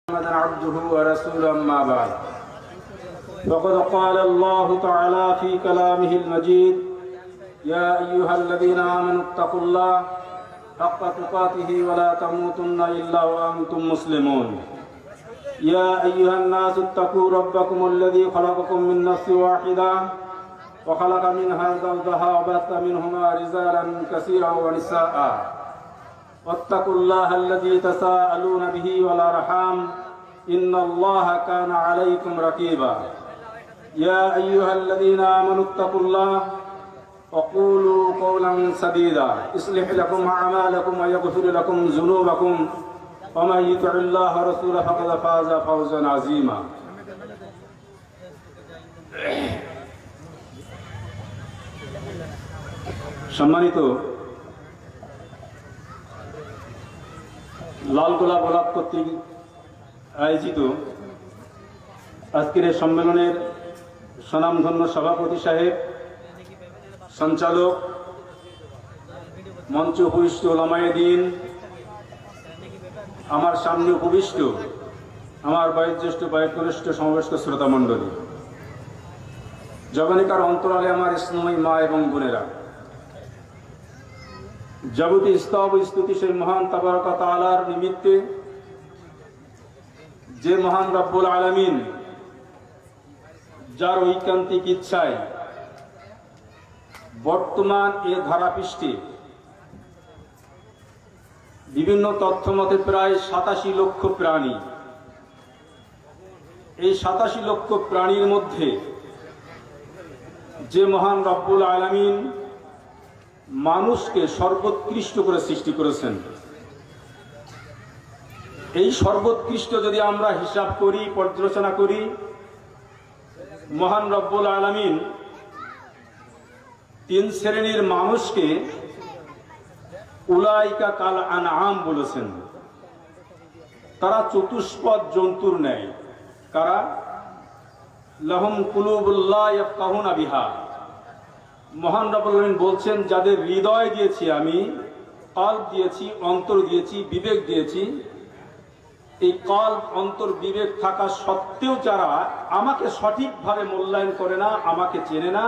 محمدا عبده ورسوله أما بعد فقد قال الله تعالى في كلامه المجيد يا أيها الذين آمنوا اتقوا الله حق تقاته ولا تموتن إلا وأنتم مسلمون يا أيها الناس اتقوا ربكم الذي خلقكم من نفس واحدة وخلق منها زوجها وبث منهما رجالا كثيرا ونساء واتقوا الله الذي تساءلون به والأرحام إن الله كان عليكم رقيبا يا أيها الذين آمنوا اتقوا الله وقولوا قولا سديدا يصلح لكم أعمالكم ويغفر لكم ذنوبكم ومن يطع الله ورسوله فقد فاز فوزا عظيما সম্মানিত লালগোলা ব্লক কর্তৃক আয়োজিত আজকের এই সম্মেলনের স্বনামধন্য সভাপতি সাহেব, সঞ্চালক, মঞ্চে উপবিষ্ট ওলামায়ে দ্বীন, আমার সামনে উপবিষ্ট আমার বয়োজ্যেষ্ঠ বয়োকনিষ্ঠ সমবেষ্ট শ্রোতা মণ্ডলী, জবনিকার অন্তরালে আমার স্নেহী মা এবং বোনেরা, যাবতীয় স্তব স্তুতি সেই মহান তাবারক ওয়া তাআলার নিমিত্তে, যে মহান রব্বুল আলামিন যার ঐকান্তিক ইচ্ছায় বর্তমান এ ধারাপৃষ্ঠে বিভিন্ন তথ্য মতে প্রায় ৮৭ লক্ষ প্রাণী, এই ৮৭ লক্ষ প্রাণীর মধ্যে যে মহান রব্বুল আলামিন মানুষকে সর্বোৎকৃষ্ট করে সৃষ্টি করেছেন, এই সর্বোৎকৃষ্ট যদি আমরা হিসাব করি, পর্যালোচনা করি, মহান রব্বুল আলামিন ৩ শ্রেণীর মানুষকে উলাইকা কাল আনআম বলেছেন। তারা চতুষ্পদ জন্তুর ন্যায়। কারা? লাহুম কুলুবুল লা ইয়াফকাহুনা বিহা। মহান রব্বুল আলামিন বলছেন, যাদের হৃদয় দিয়েছি আমি, কলব দিয়েছি, অন্তর দিয়েছি, বিবেক দিয়েছি, এই কলব, অন্তর, বিবেক থাকা সত্ত্বেও যারা আমাকে সঠিকভাবে মূল্যায়ন করে না, আমাকে চেনে না,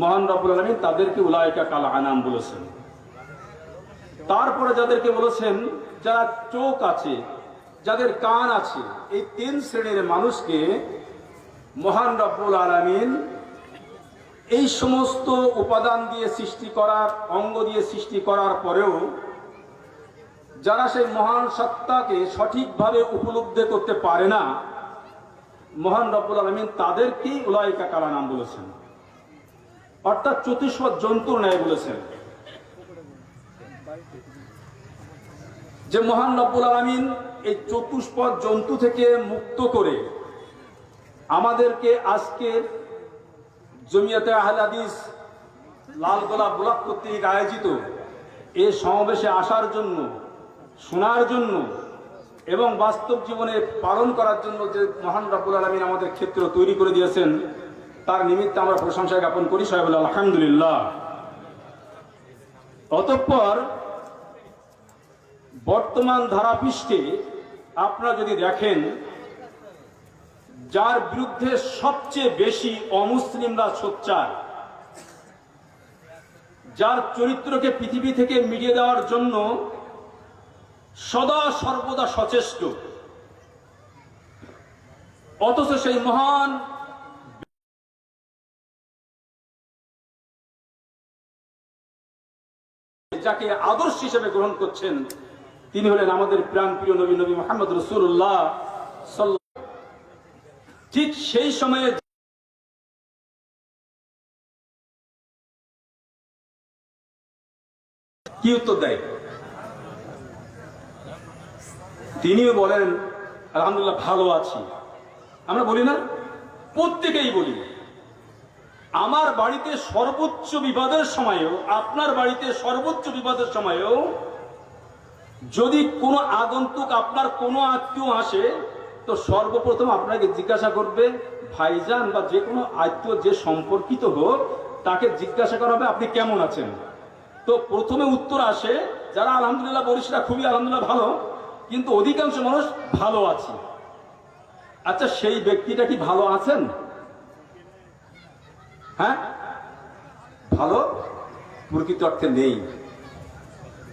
মহান রব্বুল আলামিন তাদেরকে উলাইকা কাল আনআম বলেছেন। তারপরে যাদেরকে বলেছেন, যারা চোখ আছে, যাদের কান আছে, এই ৩ শ্রেণীর মানুষকে মহান রব্বুল আলামিন এই সমস্ত উপাদান দিয়ে সৃষ্টি করার, অঙ্গ দিয়ে সৃষ্টি করার পরেও যারা সেই মহান সত্তাকে সঠিকভাবে উপলব্ধি করতে পারে না, মহান রব্বুল আলামিন তাদেরকেই উলাইকা কাল আনআম বলেছেন, অর্থাৎ চতুষ্পদ জন্তুর ন্যায় বলেছেন। যে মহান রব্বুল আলামিন এই চতুষ্পদ জন্তু থেকে মুক্ত করে আমাদেরকে আজকের জমিয়তে আহলে হাদিস লালগোলা ব্লক কর্তৃক আয়োজিত এই সমাবেশে আসার জন্য, শোনার জন্য এবং বাস্তব জীবনে পালন করার জন্য যে মহান রব্বুল আলামিন আমাদের ক্ষেত্র তৈরি করে দিয়েছেন, তার নিমিত্তে আমরা প্রশংসা জ্ঞাপন করি। সবাই বলে আলহামদুলিল্লাহ। অতঃপর বর্তমান ধারাপৃষ্ঠে আপনারা যদি দেখেন, যার বিরুদ্ধে সবচেয়ে বেশি অমুসলিমরা সোচ্চার, যার চরিত্রকে পৃথিবী থেকে মিটিয়ে দেওয়ার জন্য সদা সর্বদা সচেষ্ট, অথচ সেই মহান যাকে আদর্শ হিসেবে গ্রহণ করছেন, তিনি হলেন আমাদের প্রাণপ্রিয় নবী, নবী মুহাম্মদ রাসূলুল্লাহ সাল্লাল্লাহু। ঠিক সেই সময়ে কি উত্তর দেয়? তিনিও বলেন আলহামদুলিল্লাহ ভালো আছি। আমরা বলি না? প্রত্যেকেই বলি। আমার বাড়িতে সর্বোচ্চ বিপদের সময়েও, আপনার বাড়িতে সর্বোচ্চ বিপদের সময়েও যদি কোনো আগন্তুক, আপনার কোনো আত্মীয় আসে, তো সর্বপ্রথম আপনাকে জিজ্ঞাসা করবে, ভাইজান বা যে কোনো আত্মীয় যে সম্পর্কিত হোক, তাকে জিজ্ঞাসা করা হবে আপনি কেমন আছেন। তো প্রথমে উত্তর আসে, যারা আলহামদুলিল্লাহ বলিস না খুবই আলহামদুলিল্লাহ ভালো, কিন্তু অধিকাংশ মানুষ ভালো আছে। আচ্ছা, সেই ব্যক্তিটা কি ভালো আছেন? হ্যাঁ, ভালো প্রকৃত অর্থে নেই।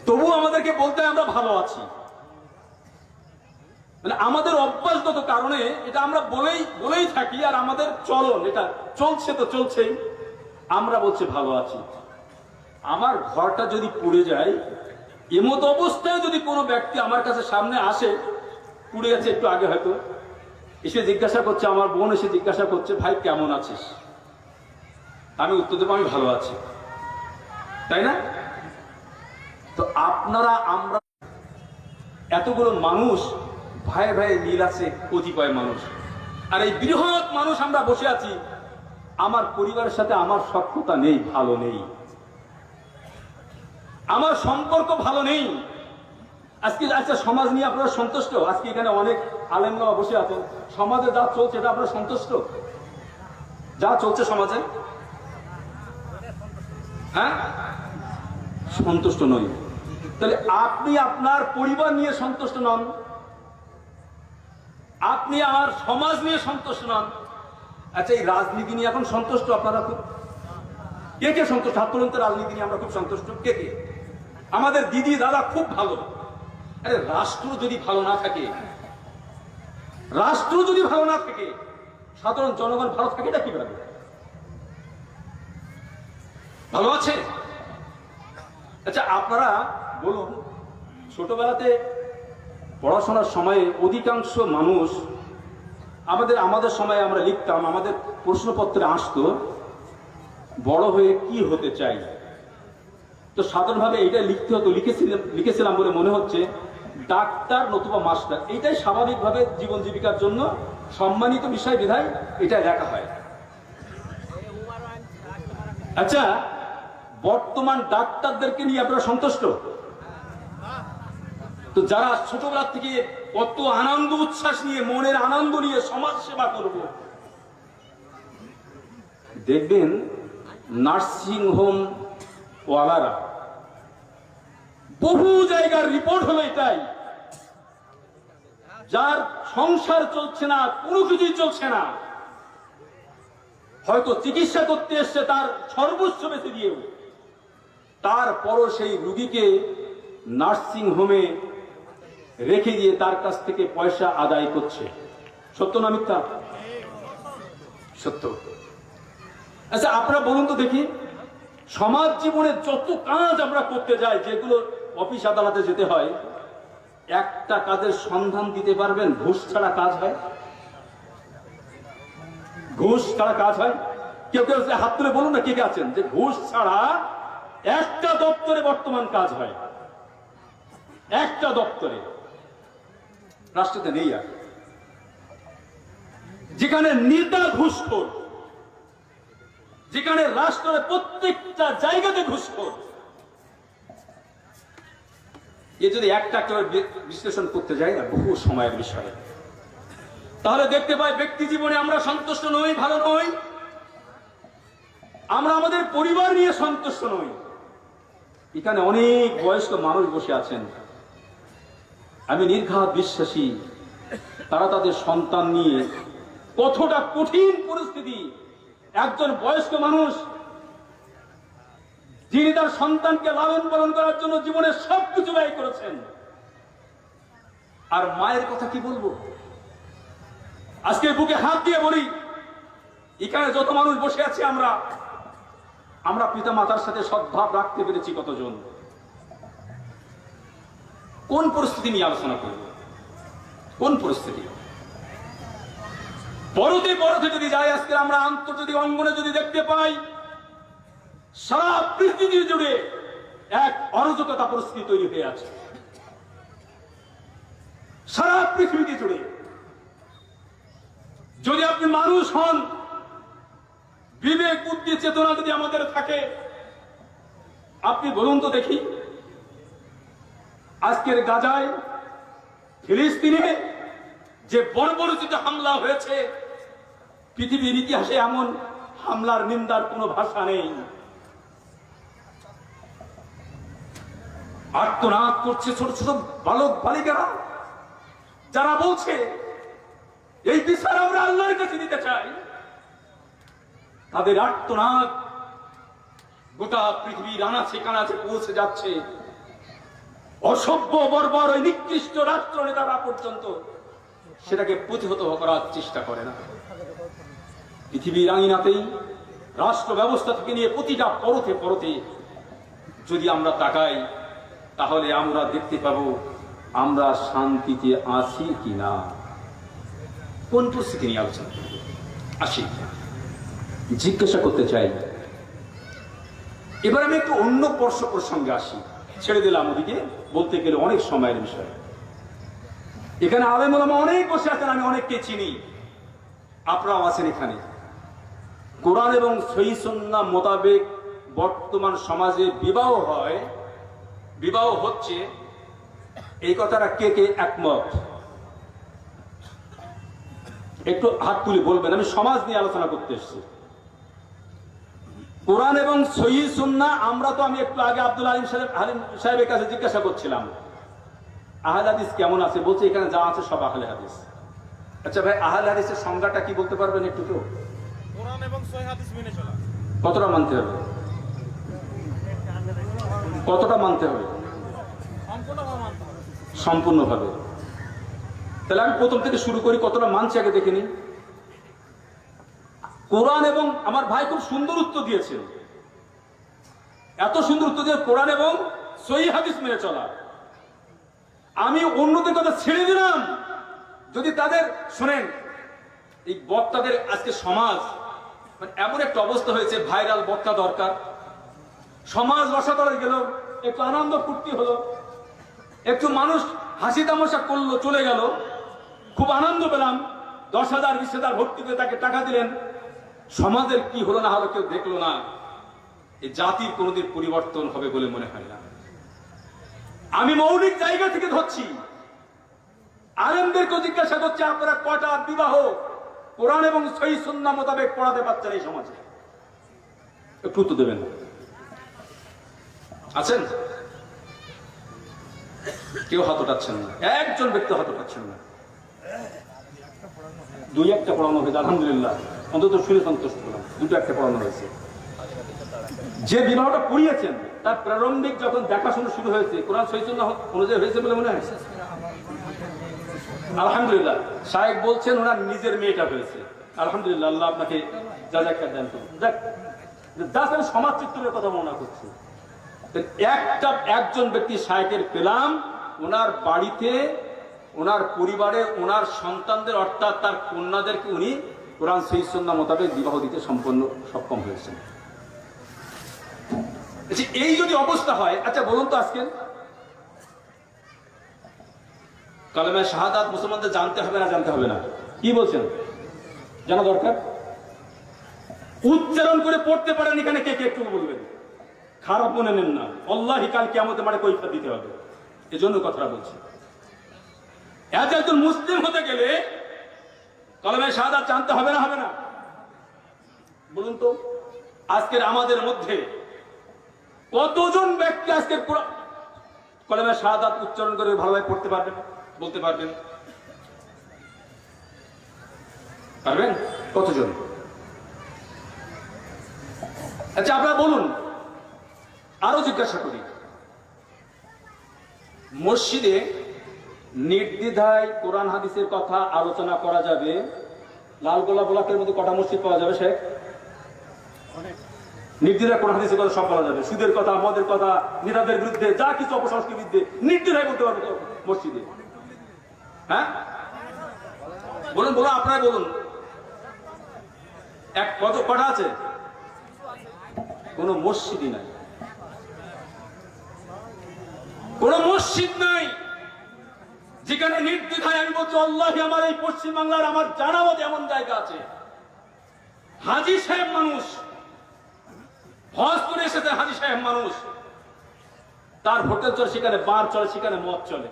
তবু আমাদেরকে বলতে হয় আমরা ভালো আছি। মানে আমাদের অভ্যাসগত কারণে এটা আমরা বলেই থাকি, আর আমাদের চলন এটা চলছে তো চলছেই। আমরা বলছি ভালো আছি। আমার ঘরটা যদি পুড়ে যায়, এমত অবস্থায় যদি কোনো ব্যক্তি আমার কাছে সামনে আসে, পুড়ে গেছে একটু আগে হয়তো, এসে জিজ্ঞাসা করছে, আমার বোন এসে জিজ্ঞাসা করছে, ভাই কেমন আছিস? আমি উত্তর দেবো আমি ভালো আছি, তাই না? তো আপনারা আমরা এতগুলো মানুষ, ভাই ভাই মিল আছে কতিপয় মানুষ, আর এই বৃহৎ মানুষ আমরা বসে আছি, আমার পরিবারের সাথে আমার সখ্যতা নেই, ভালো নেই, আমার সম্পর্ক ভালো নেই। আজকে আচ্ছা, সমাজ নিয়ে আপনারা সন্তুষ্ট? আজকে এখানে অনেক আলেমরা বসে আছেন, সমাজে যা চলছে এটা আপনারা সন্তুষ্ট? যা চলছে সমাজে, হ্যাঁ, সন্তুষ্ট নই। তাহলে আপনি আপনার পরিবার নিয়ে সন্তুষ্ট নন, আপনি আমার সমাজ নিয়ে সন্তুষ্ট নন। আচ্ছা, এই রাজনীতি নিয়ে এখন সন্তুষ্ট আপনারা? খুব কে কে সন্তুষ্ট? হাত তুলুন তো। রাজনীতি নিয়ে আমরা খুব সন্তুষ্ট। কে কে? আমাদের দিদি দাদা খুব ভালো। আরে রাষ্ট্র যদি ভালো না থাকে, রাষ্ট্র যদি ভালো না থাকে, সাধারণ জনগণ ভালো থাকে এটা কিভাবে? ভালো আছে? আচ্ছা, আপনারা বলুন, ছোটবেলাতে পড়াশোনার সময়ে অধিকাংশ মানুষ, আমাদের সময়ে আমরা লিখতাম, আমাদের প্রশ্নপত্রে আসতো বড় হয়ে কি হতে চাই। তো সাধারণভাবে এইটা লিখতে হতো, লিখেছিলাম বলে মনে হচ্ছে ডাক্তার নতুবা মাস্টার। এইটাই স্বাভাবিকভাবে জীবন জীবিকার জন্য সম্মানিত বিষয় বিধায় এটা লেখা হয়। আচ্ছা, বর্তমান ডাক্তারদেরকে নিয়ে আপনারা সন্তুষ্ট? তো যারা ছোটবেলা থেকে কত আনন্দ উচ্ছ্বাস নিয়ে, মনের আনন্দ নিয়ে সমাজ সেবা করব, দেখবেন নার্সিং হোম ওয়ালারা, বহু জায়গার রিপোর্ট হলো এটাই, যার সংসার চলছে না, কোনো কিছুই চলছে না, হয়তো চিকিৎসা করতে এসছে তার সর্বোচ্চ বেঁচে দিয়েও, তারপরও সেই রুগীকে নার্সিং হোমে রেখে দিয়ে তার কাছ থেকে পয়সা আদায় করছে। সত্য না মিথ্যা? সত্য। আচ্ছা, আপনারা বলুন তো দেখি, সমাজ জীবনে যত কাজ আমরা করতে যাই, যেগুলো অফিস আদালতে যেতে হয়, একটা কাজের সন্ধান দিতে পারবেন ঘুষ ছাড়া কাজ হয়? ঘুষ ছাড়া কাজ হয়? কেউ কেউ হাত তুলে বলুন না কে কে আছেন যে ঘুষ ছাড়া একটা দপ্তরে বর্তমান কাজ হয়? একটা দপ্তরে, রাষ্ট্রতে নেই। আর যেখানে নেতা ঘুষখোর, যেখানে রাষ্ট্রের প্রত্যেকটা জায়গাতে ঘুষখোর, এ যদি একটা বিশ্লেষণ করতে যাই না, বহু সময়ের বিষয়, তাহলে দেখতে পাই ব্যক্তি জীবনে আমরা সন্তুষ্ট নই, ভালো নই। আমরা আমাদের পরিবার নিয়ে সন্তুষ্ট নই। এখানে অনেক বয়স্ক মানুষ বসে আছেন, আমি নির্ঘাত বিশ্বাসী তারা তাদের সন্তান নিয়ে কতটা কঠিন পরিস্থিতি। একজন বয়স্ক মানুষ যিনি তার সন্তানকে লালন পালন করার জন্য জীবনের সবকিছু ব্যয় করেছেন, আর মায়ের কথা কি বলবো? আজকে বুকে হাত দিয়ে বলি, এখানে যত মানুষ বসে আছে আমরা পিতা মাতার সাথে সদ্ভাব রাখতে পেরেছি কতজন? কোন পরিস্থিতি নিয়ে আলোচনা করব? কোন পরিস্থিতি? পরতে পরতে যদি যাই, আজকে আমরা আন্তর্জাতিক অঙ্গনে যদি দেখতে পাই, সারা পৃথিবী জুড়ে এক অরাজকতা পরিস্থিতি তৈরি হয়ে আছে। সারা পৃথিবী জুড়ে যদি আপনি মানুষ হন, বিবেক বুদ্ধি চেতনা যদি আমাদের থাকে, আপনি বলুন তো দেখি, আজকের গাজায়, ফিলিস্তিনে যে বর্বরোচিত হামলা হয়েছে, পৃথিবীর ইতিহাসে এমন হামলার নিন্দার কোনো ভাষা নেই। আর্তনাদ করছে ছোট ছোট বালক বালিকারা, যারা বলছে এই বিচার আমরা আল্লাহর কাছে দিতে চাই, তাদের আর্তনাদ গোটা পৃথিবীর আনাচে কানাচে পৌঁছে যাচ্ছে। অসভ্য বর্বর ওই নিকৃষ্ট রাষ্ট্র নেতারা পর্যন্ত সেটাকে প্রতিহত করার চেষ্টা করে না। পৃথিবীর আঙিনাতেই রাষ্ট্র ব্যবস্থা থেকে নিয়ে প্রতিটা পরতে পরতে যদি আমরা তাকাই, তাহলে আমরা দেখতে পাবো আমরা শান্তিতে আছি কিনা। কোন পরিস্থিতি নিয়ে আলোচনা করব আসি, জিজ্ঞাসা করতে চাই। এবার আমি একটু অন্য প্রসঙ্গে আসি, ছেড়ে দিলাম ওদিকে, বলতে গেলে অনেক সময়ের বিষয়। এখানে আলেম ওলামা অনেক বসে আছেন, আমি অনেককে চিনি, আপনারাও আছেন এখানে। কোরআন এবং সহিহ সুন্নাহ মোতাবেক বর্তমান সমাজে বিবাহ হয়, বিবাহ হচ্ছে, এই কথাটা কে কে একমত? একটু হাত তুলে বলবেন। আমি সমাজ নিয়ে আলোচনা করতে এসেছি। কোরআন এবং সহিহ সুন্নাহ, আমরা তো, আমি একটু আগে আব্দুল আলিম সাহেবের কাছে জিজ্ঞাসা করছিলাম আহলে হাদিস কেমন আছে, বলছে এখানে যা আছে সব আহলে হাদিস। আচ্ছা ভাই, আহলে হাদিসের সংজ্ঞাটা কি বলতে পারবেন একটু? তো কোরআন এবং সহিহ হাদিস মেনে চলা। কতটা মানতে হবে? কতটা মানতে হবে? সম্পূর্ণভাবে। তাহলে আমি প্রথম থেকে শুরু করি, কতটা মানছি আগে দেখে নিই। কোরআন এবং, আমার ভাই খুব সুন্দর উত্তর দিয়েছেন, এত সুন্দর উত্তর দিয়ে কোরআন এবং সহিহ হাদিস মেনে চলা। আমি অন্যদের কথা ছেড়ে দিলাম, যদি তাদের শোনেন, এই বক্তাদের আজকে সমাজ মানে এমন একটা অবস্থা হয়েছে, ভাইরাল বক্তা দরকার। সমাজ রসাতলে গেল, একটু আনন্দ ফুর্তি হলো, একটু মানুষ হাসি তামাশা করলো, চলে গেল, খুব আনন্দ পেলাম, 10,000 20,000 ভর্তি করে তাকে টাকা দিলেন, সমাজের কি হলো না হলো কেউ দেখলো না। এই জাতির কোনোদিন পরিবর্তন হবে বলে মনে হয় না। আমি মৌলিক জায়গা থেকে ধরছি, আলেমদেরকে জিজ্ঞাসা করছি, আপনারা কটা বিবাহ কোরআন এবং সহিহ সুন্নাহ মোতাবেক পড়াতে পারছেন এই সমাজে? একটু উত্তর দেবেন। আছেন? কেউ হাত ওঠাচ্ছেন না, একজন ব্যক্তি হাত ওঠাচ্ছেন না। 2-1টা পড়ানো হয়েছে, আলহামদুলিল্লাহ, অন্তত শুনে সন্তুষ্ট হলাম। 2-1টা পড়ানো হয়েছে। যে বিবাহটা পড়িয়েছেন তার প্রারম্ভিক যখন দেখাশোনা শুরু হয়েছে, কোরআন সহিহ সুন্নাহ অনুযায়ী হয়েছে বলে মনে হয়? আলহামদুলিল্লাহ। শায়েখ বলছেন ওনার নিজের মেয়েটা হয়েছে, আলহামদুলিল্লাহ, আল্লাহ আপনাকে জাযাকাত দান করুন। জাস্ট আমি সমাজ চিত্রের কথা মনে করছি। একজন ব্যক্তি শায়েখের পেলাম, ওনার বাড়িতে, ওনার পরিবারে, ওনার সন্তানদের অর্থাৎ তার কন্যাদেরকে উনি কোরআন সহিহ সুন্নাহ মোতাবেক বিবাহ দিতে সম্পূর্ণ সক্ষম হয়েছেন। এই যদি অবস্থা হয়, আচ্ছা বলুন তো, আজকে কালেমা শাহাদাত মুসলমানদের জানতে হবে না জানতে হবে না? কি বলছেন? জানা দরকার। উচ্চারণ করে পড়তে পারেন এখানে কে কে একটু বলবেন? খারাপ মনে নেন না, আল্লাহি কাল কিয়ামতের মাঠে কৈফিয়ত দিতে হবে, এজন্য কথাটা বলছি। একজন মুসলিম হতে গেলে কালেমা শাহাদাত জানতে হবে না হবে না? বলুন তো, আজকের আমাদের মধ্যে কতজন ব্যক্তি আজকে কালেমা শাহাদাত উচ্চারণ করে ভালোভাবে পড়তে পারবেন, বলতে পারবেন? পারবেন? কতজন? আচ্ছা আপনারা বলুন, আরো জিজ্ঞাসা করি, মসজিদে নির্দ্বিধায় কোরআন হাদিসের কথা আলোচনা করা যাবে? লালগোলা ব্লকের মধ্যে কটা মসজিদ পাওয়া যাবে শেখ? নির্দ্বিধায় কোরআন হাদিসের কথা সব বলা যাবে, সুদের কথা, মদের কথা, নেতাদের বিরুদ্ধে যা কিছু অপসংস্কৃতির বিরুদ্ধে নির্দ্বিধায় বলতে পারবে মসজিদে। হ্যাঁ বলুন, বলুন, আপনারাই বলুন, কটা আছে? কোন মসজিদই নাই, কোন মসজিদ নাই যেখানে নির্দ্বিধায়, আমি বলছি আল্লাহি, আমার এই পশ্চিম বাংলার আমার জানা মতো এমন জায়গা আছে, হাজী সাহেব মানুষ, হজ করে এসেছে হাজী সাহেব মানুষ, তার হোটেল চলে, সেখানে বার চলে, সেখানে মদ চলে।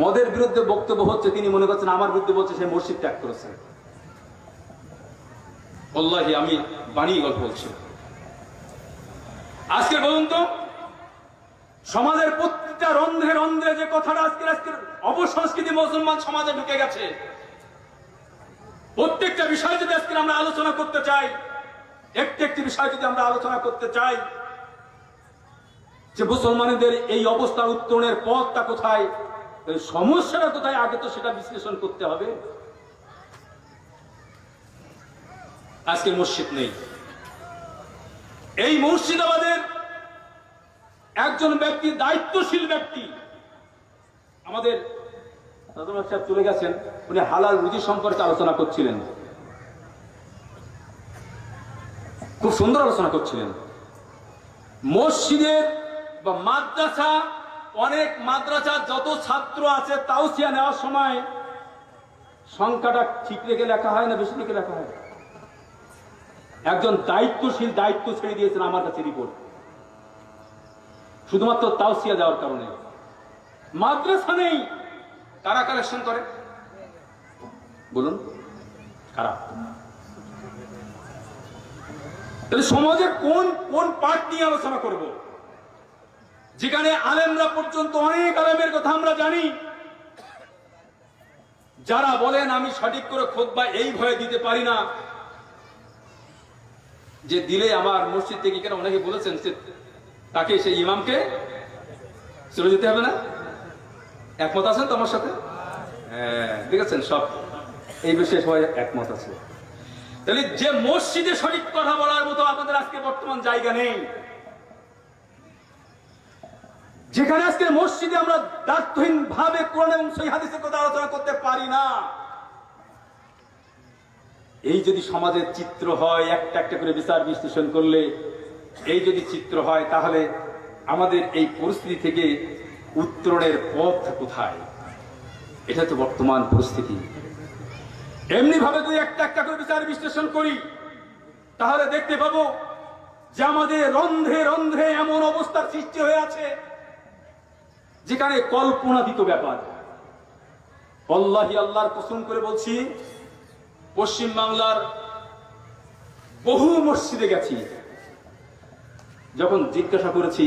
মদের বিরুদ্ধে বক্তব্য হচ্ছে, তিনি মনে করছেন আমার বিরুদ্ধে বলছে, সে মসজিদ ত্যাগ করেছে। আল্লাহি, আমি বানিয়ে গল্প বলছি। আজকে বলুন তো, সমাজের প্রত্যেকটা রন্ধ্রে রন্ধ্রে যে কথাটা আজকের অপসংস্কৃতি মুসলমান সমাজে ঢুকে গেছে, প্রত্যেকটা বিষয় যদি আজকে আমরা আলোচনা করতে চাই, একটি বিষয় যদি আমরা আলোচনা করতে চাই যে মুসলমানদের এই অবস্থা উত্তরণের পথটা কোথায়, সমস্যাটা কোথায়, আগে তো সেটা বিশ্লেষণ করতে হবে। আজকে মসজিদ নেই। এই মুর্শিদাবাদের একজন ব্যক্তি, দায়িত্বশীল ব্যক্তি, আমাদের সাহেব চলে গেছেন, উনি হালাল রুজি সম্পর্কে আলোচনা করছিলেন, খুব সুন্দর আলোচনা করছিলেন। মসজিদের বা মাদ্রাসা, অনেক মাদ্রাসার যত ছাত্র আছে তাওসিয়া নেওয়ার সময় সংখ্যাটা ঠিক রেখে লেখা হয় না বেশি রেখে লেখা হয়? একজন দায়িত্বশীল দায়িত্ব ছেড়ে দিয়েছেন আমার কাছে রিপোর্ট, শুধুমাত্র তাওসিয়া দেওয়ার কারণে। মাদ্রাসা নেই, কারা কালেকশন করে বলুন? কারা? তাহলে সমাজের কোন কোন পার্ট নিয়ে আলোচনা করব? যেখানে আলেমরা পর্যন্ত, অনেক আলেমের কথা আমরা জানি, যারা বলেন আমি সঠিক করে খুতবা এই ভয়ে দিতে পারি না, যে দিলে আমার মসজিদ থেকে, কেন অনেকে বলেছেন তাকে, সেই ইমামকে চলে যেতে হবে না। একমত আছেন তো আমার সাথে? হ্যাঁ, দেখেছেন, সব এই বিষয়ে সবাই একমত আছে। তাহলে যে মসজিদে সঠিক কথা বলার মতো আমাদের আজকে বর্তমান জায়গা নেই, যেখানে আজকে মসজিদে আমরা দায়িত্বহীন ভাবে কোরআন এবং সহিহ হাদিসের কথা আলোচনা করতে পারি না, এই যদি সমাজের চিত্র হয়, একটা একটা করে বিচার বিশ্লেষণ করলে এই যদি চিত্র হয়, তাহলে আমাদের এই পরিস্থিতি থেকে উত্তরণের পথ কোথায়? এটা তো বর্তমান পরিস্থিতি। এমনি ভাবে যদি একটা একটা করে বিচার বিশ্লেষণ করি, তাহলে দেখতে পাবো যে আমাদের রন্ধ্রে রন্ধ্রে এমন অবস্থার সৃষ্টি হয়ে আছে যেখানে কল্পনাতীত ব্যাপার। আল্লাহি, আল্লাহর কসম করে বলছি, পশ্চিম বাংলার বহু মসজিদে গেছি, যখন জিজ্ঞাসা করেছি,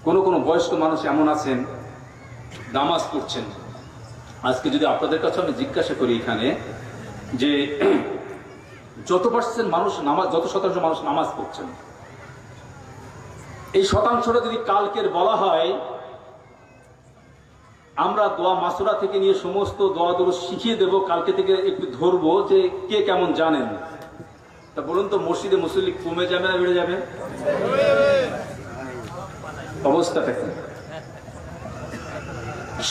কোন কোন বয়স্ক মানুষ এমন আছেন নামাজ পড়ছেন। আজকে যদি আপনাদের কাছে আমি জিজ্ঞাসা করি এখানে যে যত পার্সেন্ট মানুষ নামাজ, যত শতাংশ মানুষ নামাজ পড়ছেন, এই শতাংশটা যদি কালকের বলা হয়, আমরা দোয়া মাসুরা থেকে নিয়ে সমস্ত দোয়া দরুদ শিখিয়ে দেব, কালকে থেকে একটু ধরবো যে কে কেমন জানেন। তা বলুন তো, মসজিদে মুসল্লি কমে যাবে না বেড়ে যাবে? অবস্থাটা কি?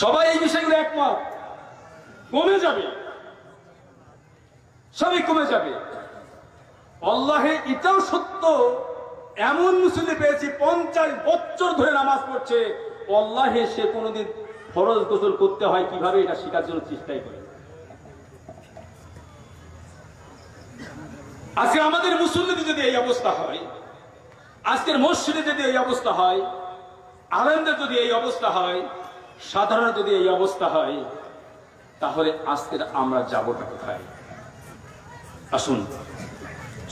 সবাই এই বিষয়গুলো একমত, কমে যাবে, সবই কমে যাবে। আল্লাহে এটাও সত্য, এমন মুসল্লি পেয়েছি 50 বছর ধরে নামাজ পড়ছে, আল্লাহে সে কোনোদিন ফরজ গোসল করতে হয় কিভাবে এটা শেখার জন্য চেষ্টাই করে। আজকে আমাদের মুসল্লিদের যদি এই অবস্থা হয়, আজকের মসজিদে যদি এই অবস্থা হয়, আলেমদের যদি এই অবস্থা হয়, সাধারণ যদি এই অবস্থা হয়, তাহলে আজকের আমরা যাবোটা কোথায়? আসুন,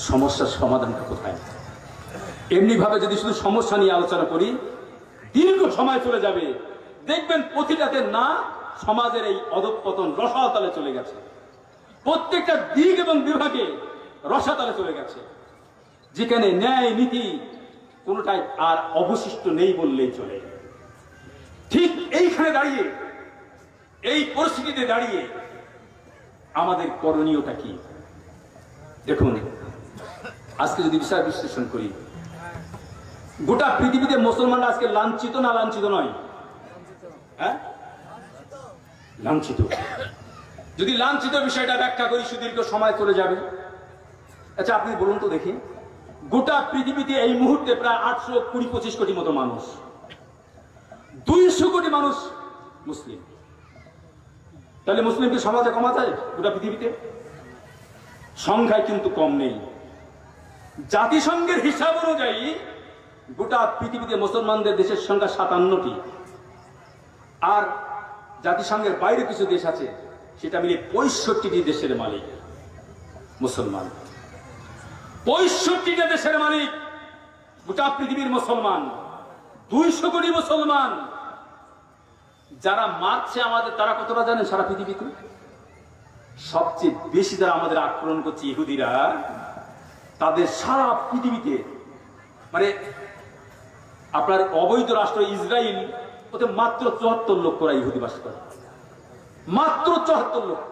সমস্যার সমাধানটা কোথায়? এমনি ভাবে যদি শুধু সমস্যা নিয়ে আলোচনা করি, দীর্ঘ সময় চলে যাবে, দেখবেন প্রতিটাতে না সমাজের এই অধঃপতন রসাতলে চলে গেছে, প্রত্যেকটা দিক এবং বিভাগে রসাতলে চলে গেছে, যেখানে ন্যায় নীতি কোনটাই আর অবশিষ্ট নেই বললেই চলে। ঠিক এইখানে দাঁড়িয়ে, এই পরিস্থিতিতে দাঁড়িয়ে আমাদের করণীয়টা কি? দেখুন, আজকে যদি বিচার বিশ্লেষণ করি, গোটা পৃথিবীতে মুসলমানরা আজকে লাঞ্ছিত না লাঞ্ছিত নয়? হ্যাঁ, লাঞ্ছিত। যদি লাঞ্ছিত বিষয়টা ব্যাখ্যা করি, সুদীর্ঘ সময় চলে যাবে। আচ্ছা, আপনি বলুন তো দেখি, গোটা পৃথিবীতে এই মুহূর্তে প্রায় 820-25 কোটি মতো মানুষ, 200 কোটি মানুষ মুসলিম। তাহলে মুসলিমকে সমাজে কমা যায় গোটা পৃথিবীতে? সংখ্যায় কিন্তু কম নেই। জাতিসংঘের হিসাব অনুযায়ী গোটা পৃথিবীতে মুসলমানদের দেশের সংখ্যা 57টি, আর জাতিসংঘের বাইরে কিছু দেশ আছে, সেটা মিলে 65টি দেশের মালিক মুসলমান। 65টা দেশের মালিক গোটা পৃথিবীর মুসলমান। 200 কোটি মুসলমান যারা মারছে আমাদের, তারা কতটা জানেন সারা পৃথিবীতে? সবচেয়ে বেশি যারা আমাদের আক্রমণ করছে ইহুদিরা, তাদের সারা পৃথিবীতে মানে আপনার অবৈধ রাষ্ট্র ইসরায়েল, ওতে মাত্র 74 লক্ষ ইহুদি বাস করে, মাত্র 74 লক্ষ।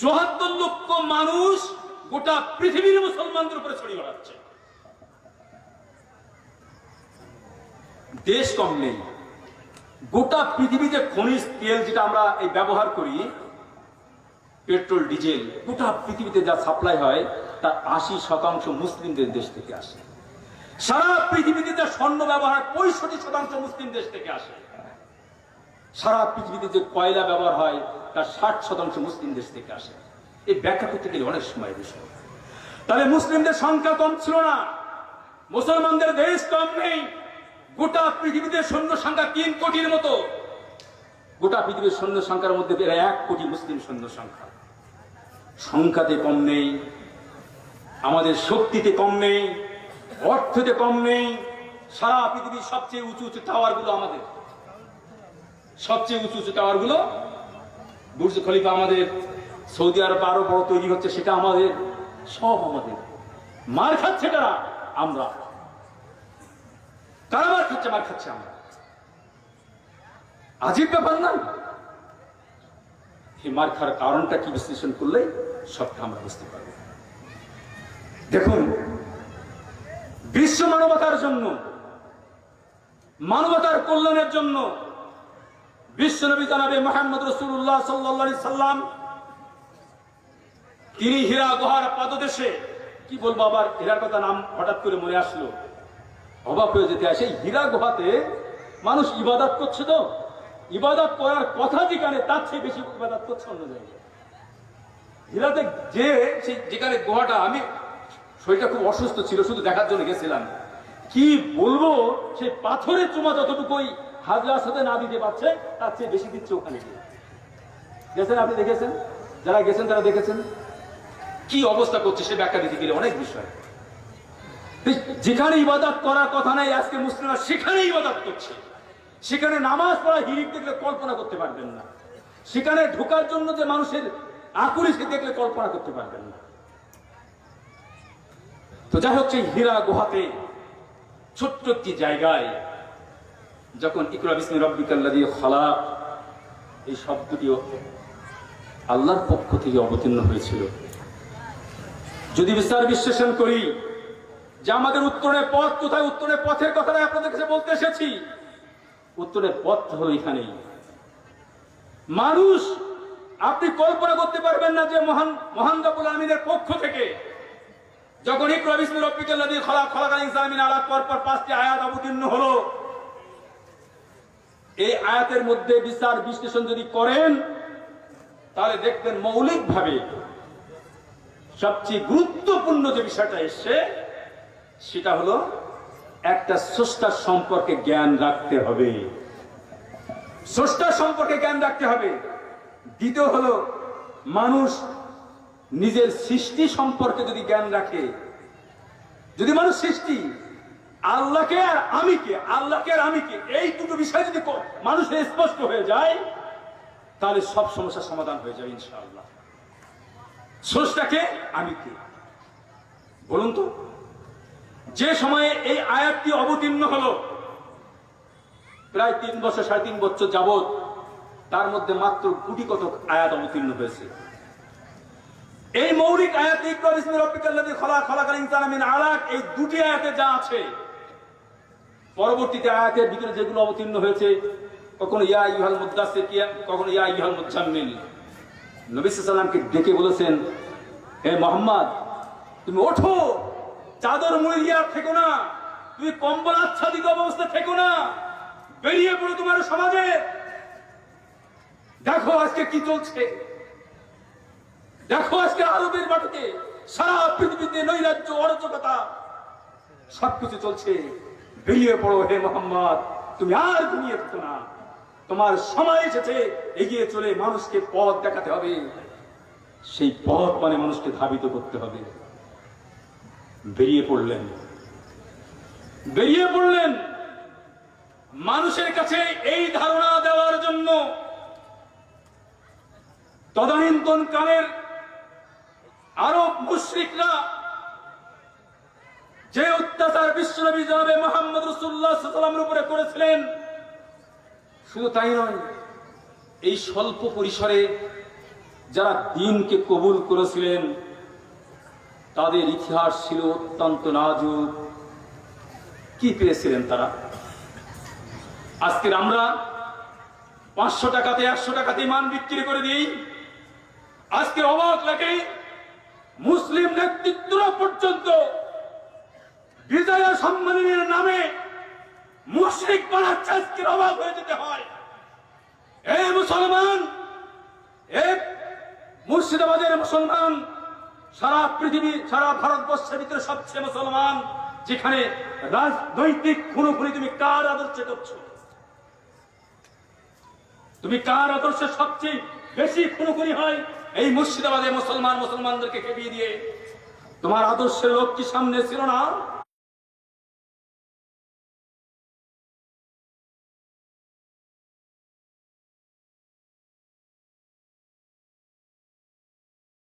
74 লক্ষ মানুষ গোটা পৃথিবীর মুসলমানদের উপরে ছড়িয়ে বেড়াচ্ছে। দেশ কম নেই, গোটা পৃথিবীতে খনিজ তেল যেটা আমরা এই ব্যবহার করি, পেট্রোল ডিজেল, গোটা পৃথিবীতে যা সাপ্লাই হয় তার 80% মুসলিমদের দেশ থেকে আসে। সারা পৃথিবীতে যা স্বর্ণ ব্যবহার 65% মুসলিম দেশ থেকে আসে। সারা পৃথিবীতে যে কয়লা ব্যবহার হয় তার 60% মুসলিম দেশ থেকে আসে। এই ব্যাখ্যা করতে গেলে অনেক সময় বিষয়। তাহলে মুসলিমদের সংখ্যা কম ছিল না, মুসলমানদের দেশ কম নেই। গোটা পৃথিবীতে সৈন্য সংখ্যা 3 কোটির মতো। গোটা পৃথিবীর সৈন্য সংখ্যার মধ্যে 1 কোটি মুসলিম সৈন্য সংখ্যা। সংখ্যাতে কম নেই, আমাদের শক্তিতে কম নেই, অর্থতে কম নেই। সারা পৃথিবীর সবচেয়ে উঁচু উঁচু টাওয়ার গুলো আমাদের, সবচেয়ে উঁচু উঁচু টাওয়ার গুলো বুর্জ খলিফা আমাদের, সৌদি আরব আরো বড় তৈরি হচ্ছে সেটা আমাদের, সব আমাদের। মার খাচ্ছে কারা? আমরা। কারা মার খাচ্ছে? মার খাচ্ছে আমরা। আজীব ব্যাপার না? এই মার খাওয়ার কারণটা কি বিশ্লেষণ করলে সবটা আমরা বুঝতে পারব। দেখুন, বিশ্ব মানবতার জন্য, মানবতার কল্যাণের জন্য বিশ্বনবী জনাবে মুহাম্মদ রাসূলুল্লাহ সাল্লাল্লাহু আলাইহি সাল্লাম, তিনি হীরা গুহার পাদদেশে, কি বলবো আবার হীরার কথা নাম হঠাৎ করে মনে আসলো, অবাক হয়ে যেতে আসে। হীরা গুহাতে মানুষ ইবাদত করছে, তো ইবাদত করার কথা যেখানে, তার চেয়ে বেশি ইবাদত করছে অন্য জায়গায়। হীরাতে যে যেখানে গুহাটা, আমি শরীরটা খুব অসুস্থ ছিল, শুধু দেখার জন্য গেছিলাম, কি বলবো, সেই পাথরের চুমা যতটুকুই হাজরার সাথে না দিতে পারছে, তার চেয়ে বেশি দিচ্ছে ওখানে গিয়ে। গেছেন আপনি, দেখেছেন, যারা গেছেন তারা দেখেছেন কি অবস্থা করছে। সে ব্যাখ্যা দিতে গেলে অনেক বিষয়। যেখানে ইবাদত করার কথা নাই, আজকে মুসলিমরা সেখানে ইবাদত করছে। সেখানে নামাজ পড়া হিরিক দেখলে কল্পনা করতে পারবেন না। সেখানে ঢোকার জন্য যে মানুষের আকুলি, সে দেখলে কল্পনা করতে পারবেন না। তো যাই হচ্ছে, হীরা গুহাতে ছোট্ট একটি জায়গায় যখন ইকরা বিসমি রাব্বিকাল্লাযী খালাক এই শব্দটিও আল্লাহর পক্ষ থেকে অবতীর্ণ হয়েছিল। যদি বিস্তার বিশ্লেষণ করি যে আমাদের উত্তরের পথ কোথায়, উত্তরের পথের কথাটা আপনাদের কাছে বলতে এসেছি। উত্তরের পথ হলো এখানেই। মানুষ, আপনি কল্পনা করতে পারবেন না যে মহান রব্বুল আলামিনের পক্ষ থেকে যখন ইকরা বিসমি রাব্বিকাল্লাযী খালাক খালাকাল ইনসানা মিন আলাক পর 5টি আয়াত অবতীর্ণ হলো, এই আয়াতের মধ্যে বিচার বিশ্লেষণ যদি করেন তাহলে দেখবেন মৌলিকভাবে সবচেয়ে গুরুত্বপূর্ণ যে বিষয়টা এসছে সেটা হলো একটা স্রষ্টার সম্পর্কে জ্ঞান রাখতে হবে। স্রষ্টার সম্পর্কে জ্ঞান রাখতে হবে। দ্বিতীয় হলো, মানুষ নিজের সৃষ্টি সম্পর্কে যদি জ্ঞান রাখে, যদি মানুষ সৃষ্টি, আল্লাহকে আর আমিকে, আল্লাহকে আর আমিকে, এই দুটো বিষয় যদি মানুষের স্পষ্ট হয়ে যায়, তাহলে সব সমস্যার সমাধান হয়ে যাবে ইনশাআল্লাহ। স্রষ্টাকে, আমিকে। বলুন তো, যে সময়ে এই আয়াতটি অবতীর্ণ হলো, প্রায় 3 বছর 3.5 বছর যাবত, তার মধ্যে মাত্র কোটি কত আয়াত অবতীর্ণ হয়েছে। এই মৌলিক আয়াত ইকরা বিসমি রাব্বিকাল্লাযী খালাক খালাকাল ইনসানা মিন আলাক, এই দুটি আয়াতে যা আছে, পরবর্তীতে আয়াতের ভিতরে যেগুলো অবতীর্ণ হয়েছে, কখনো ইয়া আইয়ুহাল মুদ্দাসসির, কখনো ইয়া আইয়ুহাল মুজাম্মিল, নবী সাল্লাল্লাহু আলাইহি ওয়াসাল্লামকে ডেকে বলেছেন, হে মুহাম্মদ, তুমি ওঠো, চাদর মুড়ি দিয়ে থেকো না, তুমি কম্বল আচ্ছাদিত অবস্থায় থেকো না, বেরিয়ে পড়ো তোমার সমাজে। দেখো আজকে কি চলছে, দেখো আজকে আরবের মাটিতে, সারা পৃথিবীতে নৈরাজ্য, অরাজকতা সবকিছু চলছে। বেরিয়ে পড়ো হে মুহাম্মদ, তুমি আর ঘুমিয়ে থাকো না, তোমার সময় এসেছে এগিয়ে চলে মানুষকে পথ দেখাতে হবে। সেই পথ মানে মানুষকে ধাবিত করতে হবে। বেরিয়ে পড়লেন। মানুষের কাছে এই ধারণা দেওয়ার জন্য তদানীন্তনকালের আরব মুশরিকরা যে অত্যাচার বিশ্বনবী জনাবে মুহাম্মদ রাসূলুল্লাহ সাল্লাল্লাহু আলাইহি ওয়াসাল্লামের উপরে করেছিলেন, শুধু তাই নয়, এই স্বল্প পরিসরে যারা দ্বীনকে কবুল করেছিলেন তাদের ইতিহাস ছিল অত্যন্ত নাজুক। কি পেয়েছিলেন তারা? আজকের আমরা 500 টাকাতে 100 টাকাতে ইমান বিক্রি করে দিই। আজকে অবাক লাগে, মুসলিম নেতৃত্বরা পর্যন্ত বিজয় সম্মেলনের নামে মুশরিক বানাচ্ছে। আজকের অবাক হয়ে যেতে হয়। এই মুসলমান, এক মুর্শিদাবাদের মুসলমান, সারা পৃথিবী, সারা ভারতবর্ষের ভিতরে সবচেয়ে মুসলমান, যেখানে রাজনৈতিক খুনোখুনি তুমি কার আদর্শে করছো? তুমি কার আদর্শে সবচেয়ে বেশি খুনোখুনি হয়? এই মুর্শিদাবাদে মুসলমানদেরকে খেপিয়ে দিয়ে। তোমার আদর্শের লোক কি সামনে ছিল না?